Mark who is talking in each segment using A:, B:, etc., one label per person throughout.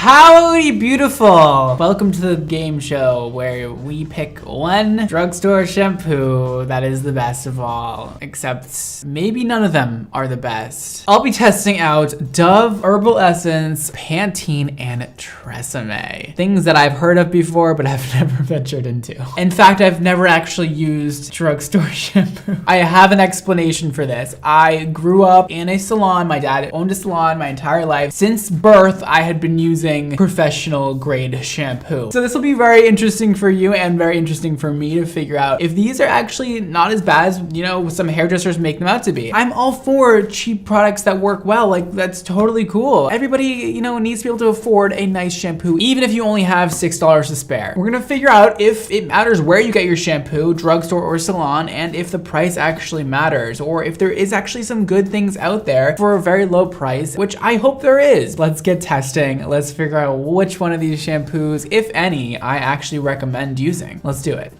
A: Howdy, beautiful! Welcome to the game show where we pick one drugstore shampoo that is the best of all, except maybe none of them are the best. I'll be testing out Dove, Herbal Essence, Pantene, and Tresemme. Things that I've heard of before, but I've never ventured into. In fact, I've never actually used drugstore shampoo. I have an explanation for this. I grew up in a salon. My dad owned a salon my entire life. Since birth, I had been using professional grade shampoo. So this will be very interesting for you and very interesting for me to figure out if these are actually not as bad as, you know, some hairdressers make them out to be. I'm all for cheap products that work well. Like, that's totally cool. Everybody, you know, needs to be able to afford a nice shampoo, even if you only have $6 to spare. We're gonna figure out if it matters where you get your shampoo, drugstore or salon, and if the price actually matters, or if there is actually some good things out there for a very low price, which I hope there is. Let's get testing. Let's figure out which one of these shampoos, if any, I actually recommend using. Let's do it.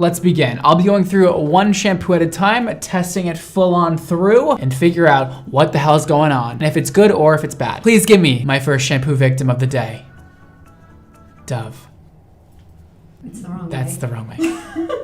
A: Let's begin. I'll be going through one shampoo at a time, testing it full on through, and figure out what the hell is going on, and if it's good or if it's bad. Please give me my first shampoo victim of the day. Dove.
B: It's the wrong way.
A: That's the wrong way.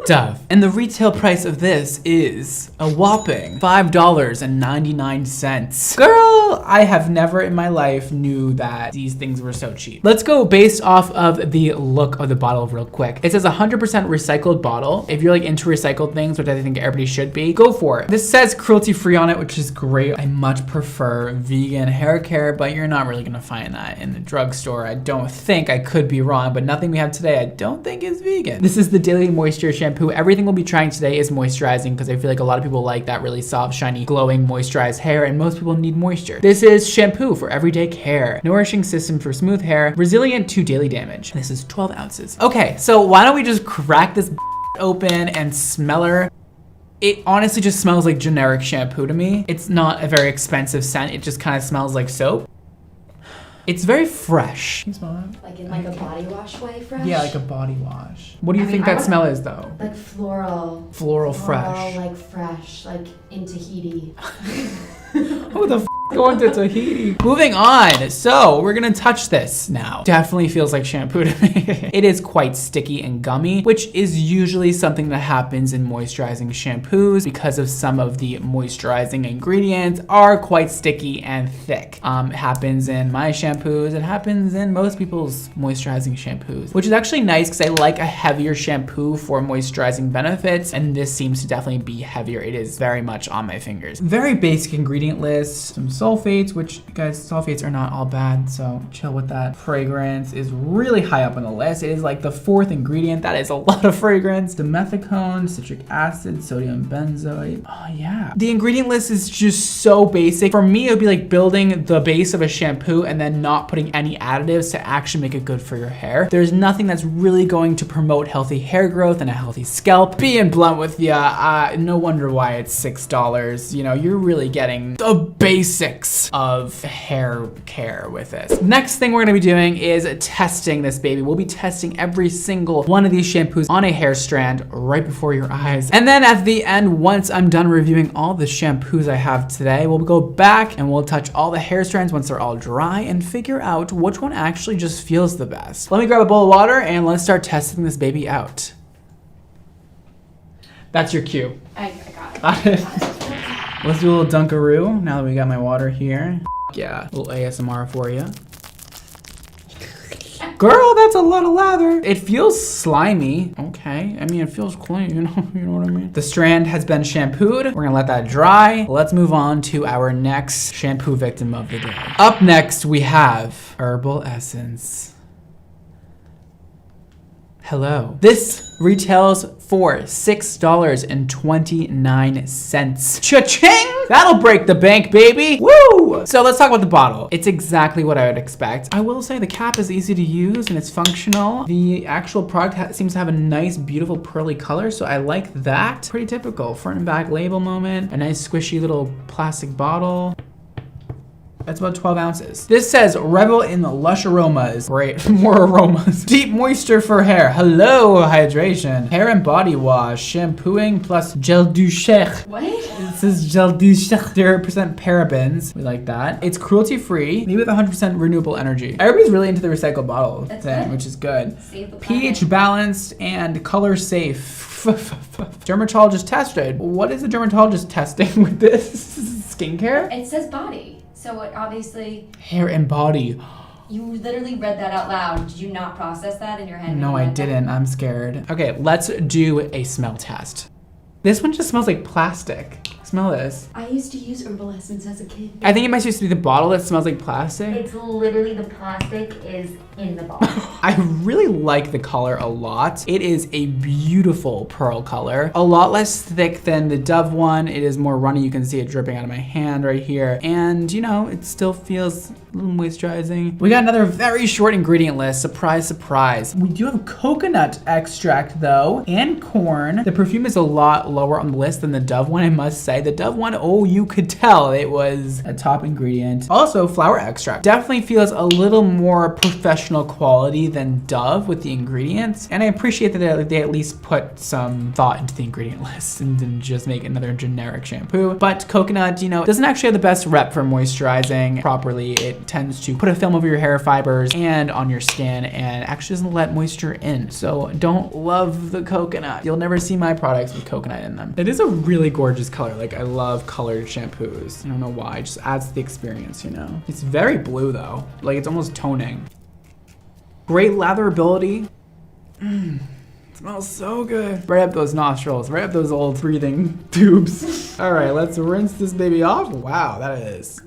A: Dove. And the retail price of this is a whopping $5.99. Girl, I have never in my life knew that these things were so cheap. Let's go based off of the look of the bottle real quick. It says 100% recycled bottle. If you're like into recycled things, which I think everybody should be, go for it. This says cruelty free on it, which is great. I much prefer vegan hair care, but you're not really gonna find that in the drugstore. I don't think. I could be wrong, but nothing we have today I don't think is vegan. This is the Daily Moisture Shampoo. Everything we'll be trying today is moisturizing because I feel like a lot of people like that really soft, shiny, glowing, moisturized hair, and most people need moisture. This is shampoo for everyday care. Nourishing system for smooth hair, resilient to daily damage. This is 12 ounces. Okay, so why don't we just crack this open and smell her? It honestly just smells like generic shampoo to me. It's not a very expensive scent. It just kind of smells like soap. It's very fresh. Can you smell that?
B: Like in like a body wash way fresh?
A: Yeah, like a body wash. What do you think that smell is though?
B: Like floral.
A: Floral fresh.
B: Like fresh, like in Tahiti.
A: Who the f going to Tahiti? Moving on. So we're gonna touch this now. Definitely feels like shampoo to me. It is quite sticky and gummy, which is usually something that happens in moisturizing shampoos because of some of the moisturizing ingredients are quite sticky and thick. It happens in my shampoos. It happens in most people's moisturizing shampoos, which is actually nice because I like a heavier shampoo for moisturizing benefits, and this seems to definitely be heavier. It is very much on my fingers. Very basic ingredient list. Some sulfates, which guys, sulfates are not all bad, so chill with that. Fragrance is really high up on the list. It is like the 4th ingredient. That is a lot of fragrance. Dimethicone, citric acid, sodium benzoate. Oh yeah. The ingredient list is just so basic. For me, it would be like building the base of a shampoo and then not putting any additives to actually make it good for your hair. There's nothing that's really going to promote healthy hair growth and a healthy scalp. Being blunt with ya, no wonder why it's $6. You know, you're really getting the basics of hair care with this. Next thing we're gonna be doing is testing this baby. We'll be testing every single one of these shampoos on a hair strand right before your eyes. And then at the end, once I'm done reviewing all the shampoos I have today, we'll go back and we'll touch all the hair strands once they're all dry and figure out which one actually just feels the best. Let me grab a bowl of water and let's start testing this baby out. That's your cue.
B: I got it.
A: Let's do a little dunkaroo now that we got my water here. Yeah, a little ASMR for you. Girl, that's a lot of lather. It feels slimy. Okay, I mean, it feels clean, you know what I mean? The strand has been shampooed. We're gonna let that dry. Let's move on to our next shampoo victim of the day. Up next, we have Herbal Essence. Hello. This retails for $6.29. Cha-ching! That'll break the bank, baby. Woo! So let's talk about the bottle. It's exactly what I would expect. I will say the cap is easy to use and it's functional. The actual product seems to have a nice, beautiful, pearly color, so I like that. Pretty typical front and back label moment. A nice squishy little plastic bottle. That's about 12 ounces. This says revel in the lush aromas. Great, more aromas. Deep moisture for hair. Hello, hydration. Hair and body wash, shampooing plus gel douche.
B: What?
A: It says gel douche. 0% parabens. We like that. It's cruelty free, made with 100% renewable energy. Everybody's really into the recycled bottle
B: That's
A: thing,
B: good.
A: which is good.
B: Save the
A: pH
B: planet.
A: balanced and color safe. Dermatologist tested. What is the dermatologist testing with this? Skincare?
B: It says body, so it obviously.
A: Hair and body.
B: You literally read that out loud. Did you not process that in your head?
A: No, I didn't. I'm scared. Okay, let's do a smell test. This one just smells like plastic. Smell this.
B: I used to use Herbal Essence as a kid.
A: I think it might just be the bottle that smells like plastic.
B: It's literally the plastic is in the bottle.
A: I really like the color a lot. It is a beautiful pearl color. A lot less thick than the Dove one. It is more runny. You can see it dripping out of my hand right here. And you know, it still feels a little moisturizing. We got another very short ingredient list. Surprise, surprise. We do have coconut extract though, and corn. The perfume is a lot lower on the list than the Dove one, I must say. The Dove one, oh, you could tell it was a top ingredient. Also, flower extract. Definitely feels a little more professional quality than Dove with the ingredients. And I appreciate that they at least put some thought into the ingredient list and didn't just make another generic shampoo. But coconut, you know, doesn't actually have the best rep for moisturizing properly. It tends to put a film over your hair fibers and on your skin and actually doesn't let moisture in. So don't love the coconut. You'll never see my products with coconut in them. It is a really gorgeous color. Like, I love colored shampoos. I don't know why, it just adds to the experience, you know? It's very blue though. Like, it's almost toning. Great latherability. Smells so good. Right up those nostrils, right up those old breathing tubes. All right, let's rinse this baby off. Wow, that is.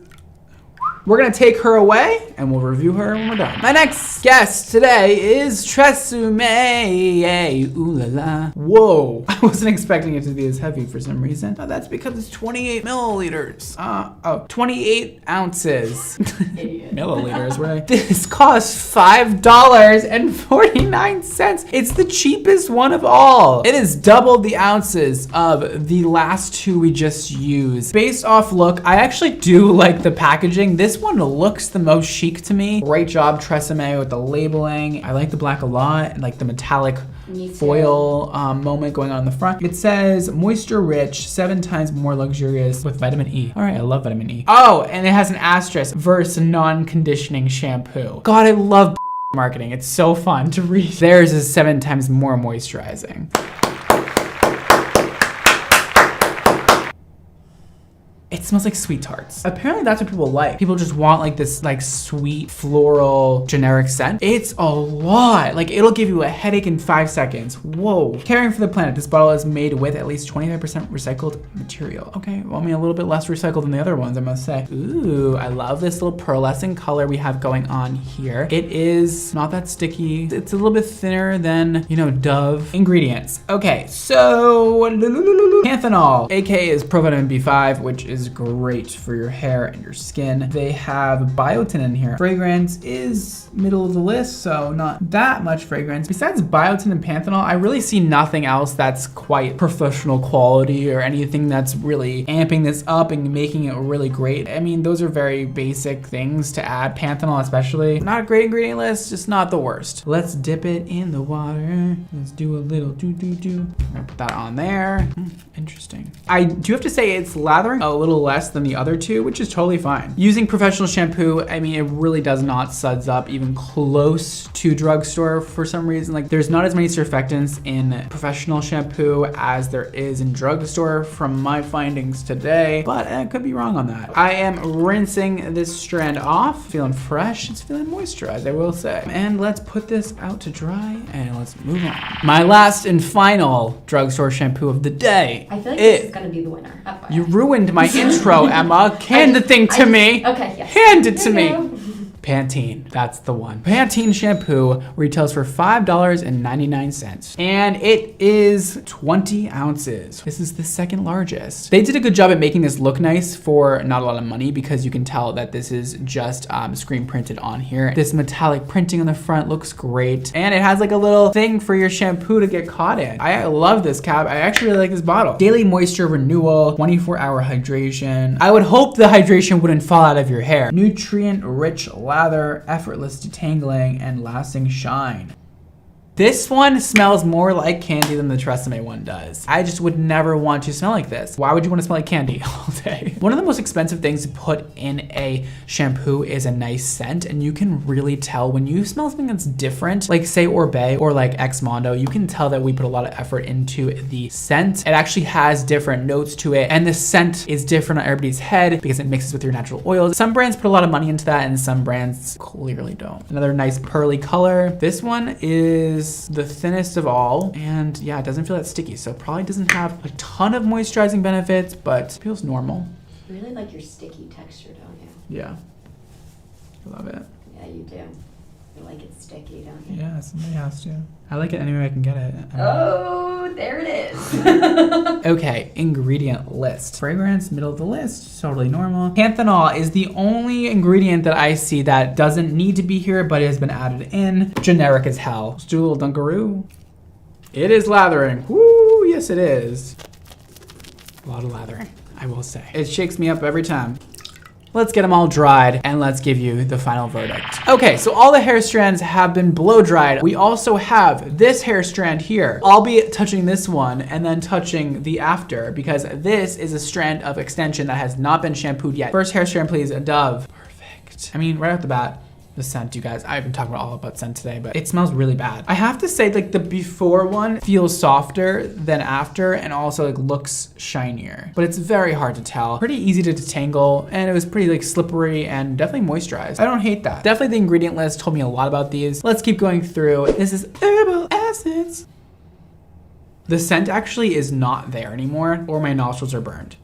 A: We're gonna take her away and we'll review her when we're done. My next guest today is Tresemme. Ooh la la. Whoa, I wasn't expecting it to be this heavy for some reason. Oh, that's because it's 28 milliliters. 28 ounces. Milliliters, right? This costs $5.49. It's the cheapest one of all. It is double the ounces of the last two we just used. Based off look, I actually do like the packaging. This one looks the most chic to me. Great job, Tresemme, with the labeling. I like the black a lot, and like the metallic foil moment going on in the front. It says moisture rich, 7 times more luxurious with vitamin E. All right, I love vitamin E. Oh, and it has an asterisk versus non-conditioning shampoo. God, I love marketing. It's so fun to read. Theirs is 7 times more moisturizing. It smells like sweet tarts. Apparently that's what people like. People just want like this like sweet floral generic scent. It's a lot. Like it'll give you a headache in 5 seconds. Whoa. Caring for the planet. This bottle is made with at least 25% recycled material. Okay, well, I mean a little bit less recycled than the other ones, I must say. Ooh, I love this little pearlescent color we have going on here. It is not that sticky. It's a little bit thinner than, you know, Dove. Ingredients. Okay, so panthenol, aka is provitamin B5, which is great for your hair and your skin. They have biotin in here. Fragrance is middle of the list, so not that much fragrance. Besides biotin and panthenol, I really see nothing else that's quite professional quality or anything that's really amping this up and making it really great. I mean, those are very basic things to add. Panthenol especially. Not a great ingredient list, just not the worst. Let's dip it in the water. Let's do a little do-do-do. I'm gonna put that on there. Interesting. I do have to say it's lathering a little less than the other two, which is totally fine. Using professional shampoo, I mean, it really does not suds up even close to drugstore for some reason. Like there's not as many surfactants in professional shampoo as there is in drugstore from my findings today, but I could be wrong on that. I am rinsing this strand off, feeling fresh. It's feeling moisturized, I will say. And let's put this out to dry and let's move on. My last and final drugstore shampoo of the day.
B: I feel like this is gonna be the winner.
A: You ruined my intro, Emma. Hand the thing to me.
B: Okay, yes.
A: Hand it to me. Pantene, that's the one. Pantene shampoo retails for $5.99 and it is 20 ounces. This is the second largest. They did a good job at making this look nice for not a lot of money because you can tell that this is just screen printed on here. This metallic printing on the front looks great. And it has like a little thing for your shampoo to get caught in. I love this cap. I actually really like this bottle. Daily moisture renewal, 24-hour hydration. I would hope the hydration wouldn't fall out of your hair. Nutrient-rich lather, effortless detangling, and lasting shine. This one smells more like candy than the Tresemme one does. I just would never want to smell like this. Why would you want to smell like candy all day? One of the most expensive things to put in a shampoo is a nice scent, and you can really tell when you smell something that's different, like say Orbe or like XMONDO, you can tell that we put a lot of effort into the scent. It actually has different notes to it, and the scent is different on everybody's head because it mixes with your natural oils. Some brands put a lot of money into that, and some brands clearly don't. Another nice pearly color. This one is the thinnest of all, and yeah, it doesn't feel that sticky, so it probably doesn't have a ton of moisturizing benefits, but it feels normal.
B: You really like your sticky texture, don't you?
A: Yeah, I love it.
B: Yeah, you do. You like it sticky, don't you?
A: Yeah, somebody has to. I like it any way I can get it.
B: Oh, there it is.
A: Okay, ingredient list. Fragrance, middle of the list, totally normal. Panthenol is the only ingredient that I see that doesn't need to be here, but it has been added in. Generic as hell. Let's do a little Dunkaroo. It is lathering. Woo, yes it is. A lot of lathering, I will say. It shakes me up every time. Let's get them all dried and let's give you the final verdict. Okay, so all the hair strands have been blow dried. We also have this hair strand here. I'll be touching this one and then touching the after because this is a strand of extension that has not been shampooed yet. First hair strand, please, Dove. Perfect. I mean, right off the bat, the scent, you guys. I've been talking all about scent today, but it smells really bad. I have to say, like, the before one feels softer than after and also like looks shinier, but it's very hard to tell. Pretty easy to detangle, and it was pretty like slippery and definitely moisturized. I don't hate that. Definitely the ingredient list told me a lot about these. Let's keep going through. This is herbal essence. The scent actually is not there anymore, or my nostrils are burned.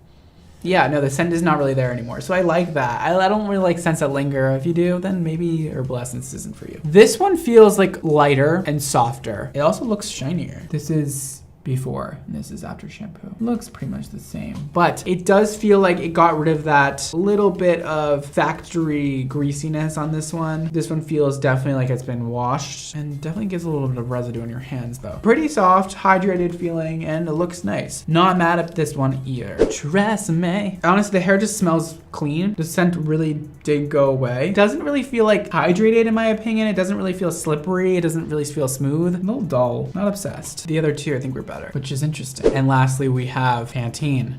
A: Yeah, no, the scent is not really there anymore. So I like that. I don't really like scents that linger. If you do, then maybe herbal essence isn't for you. This one feels like lighter and softer. It also looks shinier. This is before, and this is after shampoo. Looks pretty much the same, but it does feel like it got rid of that little bit of factory greasiness on this one. This one feels definitely like it's been washed and definitely gives a little bit of residue on your hands though. Pretty soft, hydrated feeling, and it looks nice. Not mad at this one either. Tresemme. Honestly, the hair just smells clean. The scent really did go away. Doesn't really feel like hydrated in my opinion. It doesn't really feel slippery. It doesn't really feel smooth. A little dull, not obsessed. The other two I think were better, which is interesting. And lastly, we have Pantene.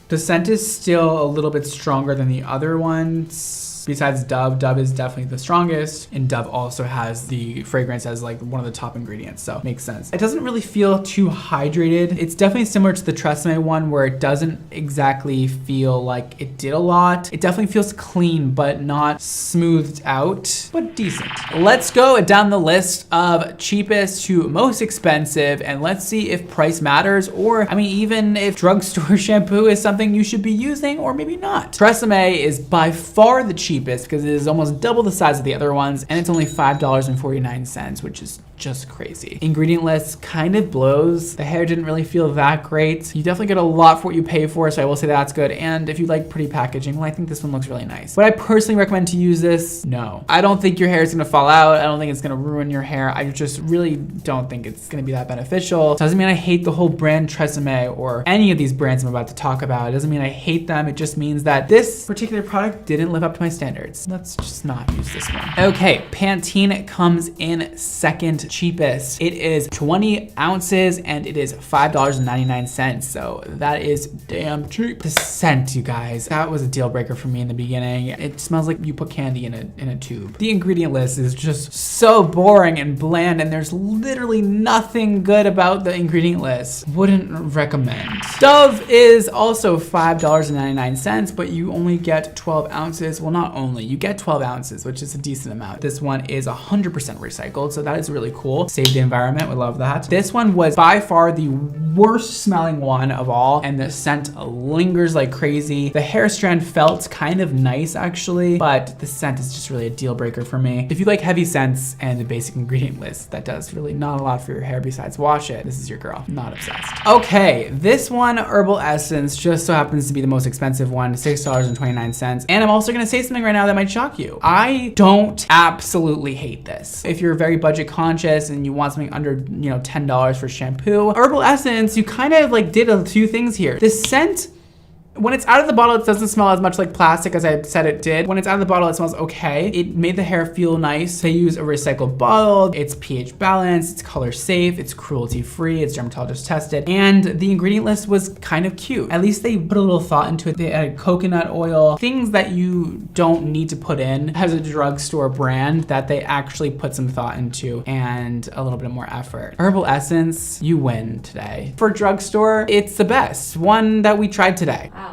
A: The scent is still a little bit stronger than the other ones. Besides Dove, Dove is definitely the strongest, and Dove also has the fragrance as like one of the top ingredients, so makes sense. It doesn't really feel too hydrated. It's definitely similar to the Tresemme one where it doesn't exactly feel like it did a lot. It definitely feels clean, but not smoothed out, but decent. Let's go down the list of cheapest to most expensive, and let's see if price matters, or I mean, even if drugstore shampoo is something you should be using, or maybe not. Tresemme is by far the cheapest because it is almost double the size of the other ones, and it's only $5.49, which is just crazy. Ingredient list kind of blows. The hair didn't really feel that great. You definitely get a lot for what you pay for, so I will say that's good. And if you like pretty packaging, well, I think this one looks really nice. Would I personally recommend to use this? No. I don't think your hair is gonna fall out. I don't think it's gonna ruin your hair. I just really don't think it's gonna be that beneficial. Doesn't mean I hate the whole brand Tresemme or any of these brands I'm about to talk about. It doesn't mean I hate them. It just means that this particular product didn't live up to my standards. Let's just not use this one. Okay, Pantene comes in second cheapest. It is 20 ounces and it is $5.99. So that is damn cheap. The scent, you guys, that was a deal breaker for me in the beginning. It smells like you put candy in a tube. The ingredient list is just so boring and bland, and there's literally nothing good about the ingredient list. Wouldn't recommend. Dove is also $5.99, but you only get 12 ounces. Well, not only, you get 12 ounces, which is a decent amount. This one is 100% recycled, so that is really cool. Save the environment, we love that. This one was by far the worst smelling one of all, and the scent lingers like crazy. The hair strand felt kind of nice actually, but the scent is just really a deal breaker for me. If you like heavy scents and the basic ingredient list that does really not a lot for your hair besides wash it, this is your girl. Not obsessed. Okay, this one, Herbal Essence, just so happens to be the most expensive one, $6.29. And I'm also gonna say something right now that might shock you. I don't absolutely hate this. If you're very budget conscious and you want something under, you know, $10 for shampoo, Herbal Essence, you kind of like did a few things here. The scent, when it's out of the bottle, it doesn't smell as much like plastic as I said it did. When it's out of the bottle, it smells okay. It made the hair feel nice. They use a recycled bottle. It's pH balanced, it's color safe, it's cruelty free, it's dermatologist tested. And the ingredient list was kind of cute. At least they put a little thought into it. They added coconut oil, things that you don't need to put in as a drugstore brand that they actually put some thought into and a little bit more effort. Herbal Essence, you win today. For drugstore, it's the best. One that we tried today.
B: Wow.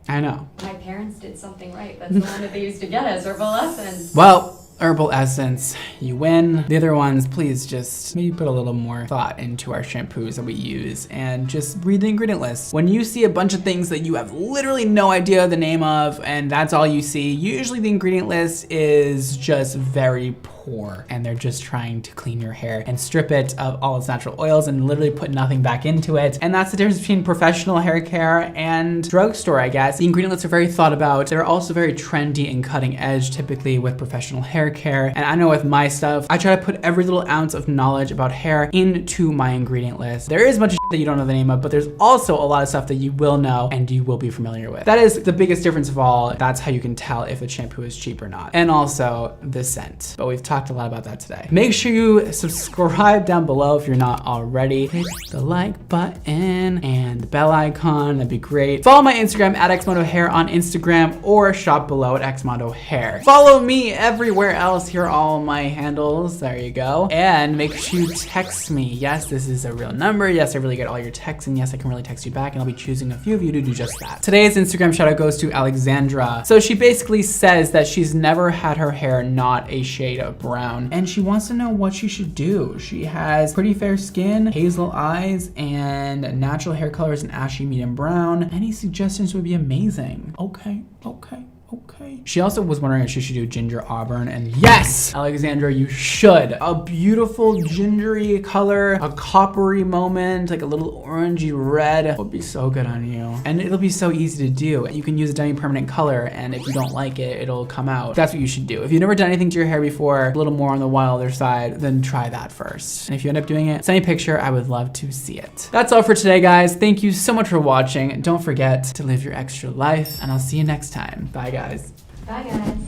A: I know.
B: My parents did something right. That's the one that they used to get us, Herbal Essence.
A: Well, Herbal Essence, you win. The other ones, please just maybe put a little more thought into our shampoos that we use and just read the ingredient list. When you see a bunch of things that you have literally no idea the name of and that's all you see, usually the ingredient list is just very poor and they're just trying to clean your hair and strip it of all its natural oils and literally put nothing back into it. And that's the difference between professional hair care and drugstore, I guess. The ingredient lists are very thought about. They're also very trendy and cutting edge, typically with professional hair care. And I know with my stuff, I try to put every little ounce of knowledge about hair into my ingredient list. There is a bunch of shit that you don't know the name of, but there's also a lot of stuff that you will know and you will be familiar with. That is the biggest difference of all. That's how you can tell if a shampoo is cheap or not. And also the scent. But we've talked a lot about that today. Make sure you subscribe down below if you're not already. Hit the like button and the bell icon, that'd be great. Follow my Instagram at XMONDO Hair on Instagram or shop below at XMONDO Hair. Follow me everywhere else. Here are all my handles. There you go. And make sure you text me. Yes, this is a real number. Yes, I really get all your texts, and yes, I can really text you back, and I'll be choosing a few of you to do just that. Today's Instagram shout out goes to Alexandra. So she basically says that she's never had her hair not a shade of brown, and she wants to know what she should do. She has pretty fair skin, hazel eyes, and natural hair color is an ashy medium brown. Any suggestions would be amazing. Okay. She also was wondering if she should do ginger auburn, and yes, Alexandra, you should. A beautiful gingery color, a coppery moment, like a little orangey red would be so good on you. And it'll be so easy to do. You can use a demi-permanent color, and if you don't like it, it'll come out. That's what you should do. If you've never done anything to your hair before, a little more on the wilder side, then try that first. And if you end up doing it, send me a picture. I would love to see it. That's all for today, guys. Thank you so much for watching. Don't forget to live your extra life, and I'll see you next time. Bye, guys.
B: Bye, guys.